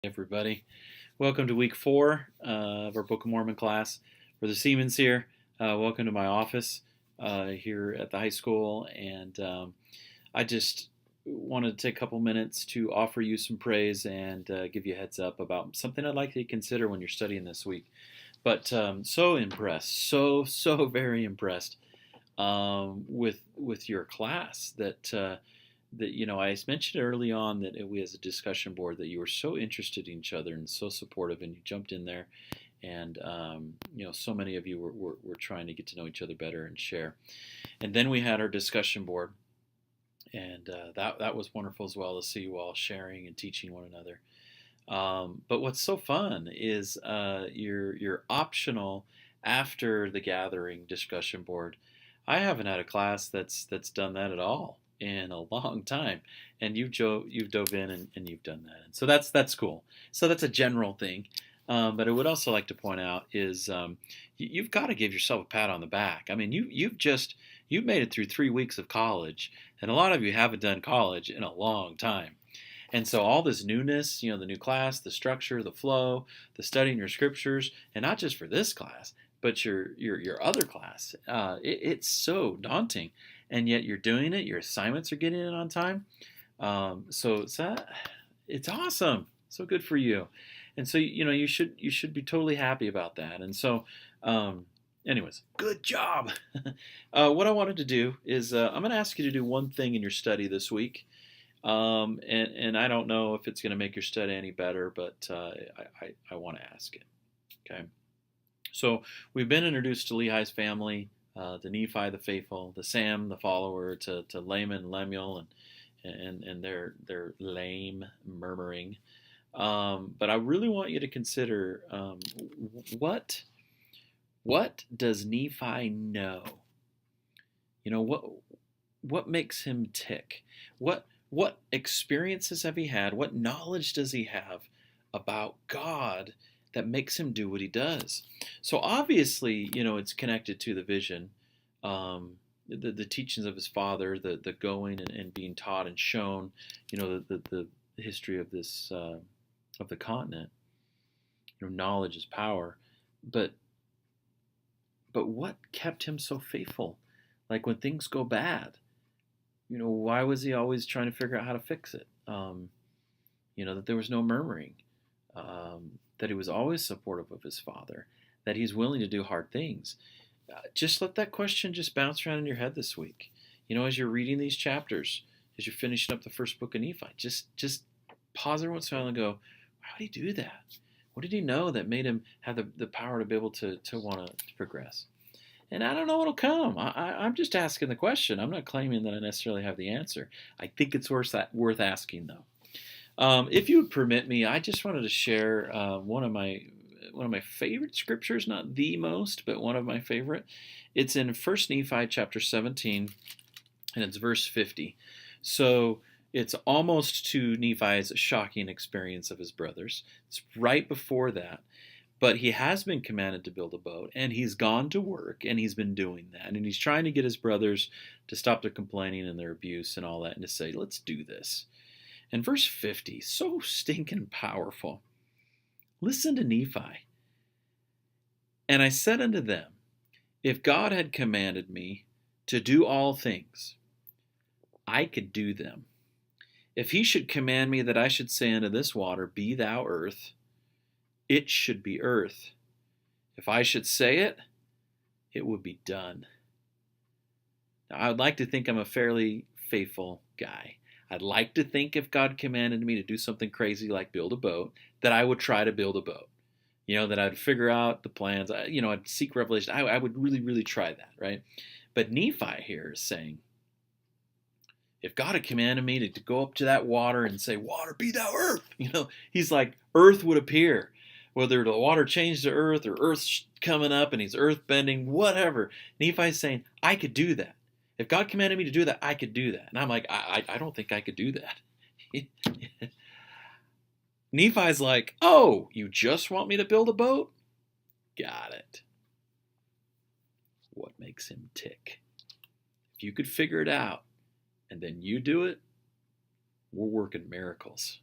Everybody. Welcome to week 4 of our Book of Mormon class. For the Siemens here, welcome to my office here at the high school. And I just wanted to take a couple minutes to offer you some praise and give you a heads up about something I'd like you to consider when you're studying this week. But so impressed, so very impressed with your class that I mentioned early on that we as a discussion board that you were so interested in each other and so supportive, and you jumped in there, and so many of you were trying to get to know each other better and share. And then we had our discussion board, and that was wonderful as well to see you all sharing and teaching one another. But what's so fun is your optional after the gathering discussion board. I haven't had a class that's done that at all in a long time, and you've dove in and you've done that, and so that's cool. So that's a general thing, but I would also like to point out is you've got to give yourself a pat on the back. I mean, you've made it through 3 weeks of college, and a lot of you haven't done college in a long time. And so all this newness, the new class, the structure, the flow, the studying your scriptures, and not just for this class, but your other class, it's so daunting, and yet you're doing it. Your assignments are getting in on time, so it's awesome. So good for you, and so you should be totally happy about that. And so, anyways, good job. What I wanted to do is I'm going to ask you to do one thing in your study this week. And I don't know if it's going to make your study any better, but I want to ask it. Okay. So we've been introduced to Lehi's family, the Nephi, the faithful, the Sam, the follower, to Laman, Lemuel, and their lame murmuring. But I really want you to consider what does Nephi know? What makes him tick? What experiences have he had? What knowledge does he have about God that makes him do what he does? So obviously, it's connected to the vision, the teachings of his father, the going and being taught and shown, the history of this of the continent. Knowledge is power, but what kept him so faithful? Like when things go bad. Why was he always trying to figure out how to fix it? That there was no murmuring, that he was always supportive of his father, that he's willing to do hard things. Just let that question just bounce around in your head this week. As you're reading these chapters, as you're finishing up the first book of Nephi, just pause every once in a while and go, how did he do that? What did he know that made him have the power to be able to want to progress? And I don't know what'll come. I'm just asking the question. I'm not claiming that I necessarily have the answer. I think it's worth asking, though. If you would permit me, I just wanted to share one of my favorite scriptures, not the most, but one of my favorite. It's in 1 Nephi chapter 17, and it's verse 50. So it's almost to Nephi's shocking experience of his brothers. It's right before that. But he has been commanded to build a boat, and he's gone to work, and he's been doing that. And he's trying to get his brothers to stop their complaining and their abuse and all that, and to say, let's do this. And verse 50, so stinking powerful. Listen to Nephi. And I said unto them, if God had commanded me to do all things, I could do them. If he should command me that I should say unto this water, be thou earth, it should be earth. If I should say it, it would be done. Now, I would like to think I'm a fairly faithful guy. I'd like to think if God commanded me to do something crazy like build a boat, that I would try to build a boat. That I'd figure out the plans. I'd seek revelation. I would really, really try that, right? But Nephi here is saying, if God had commanded me to go up to that water and say, water, be thou earth, he's like, earth would appear. Whether the water changed to earth or earth's coming up and he's earth bending, whatever. Nephi's saying, I could do that. If God commanded me to do that, I could do that. And I'm like, I don't think I could do that. Nephi's like, oh, you just want me to build a boat? Got it. What makes him tick? If you could figure it out and then you do it, we're working miracles.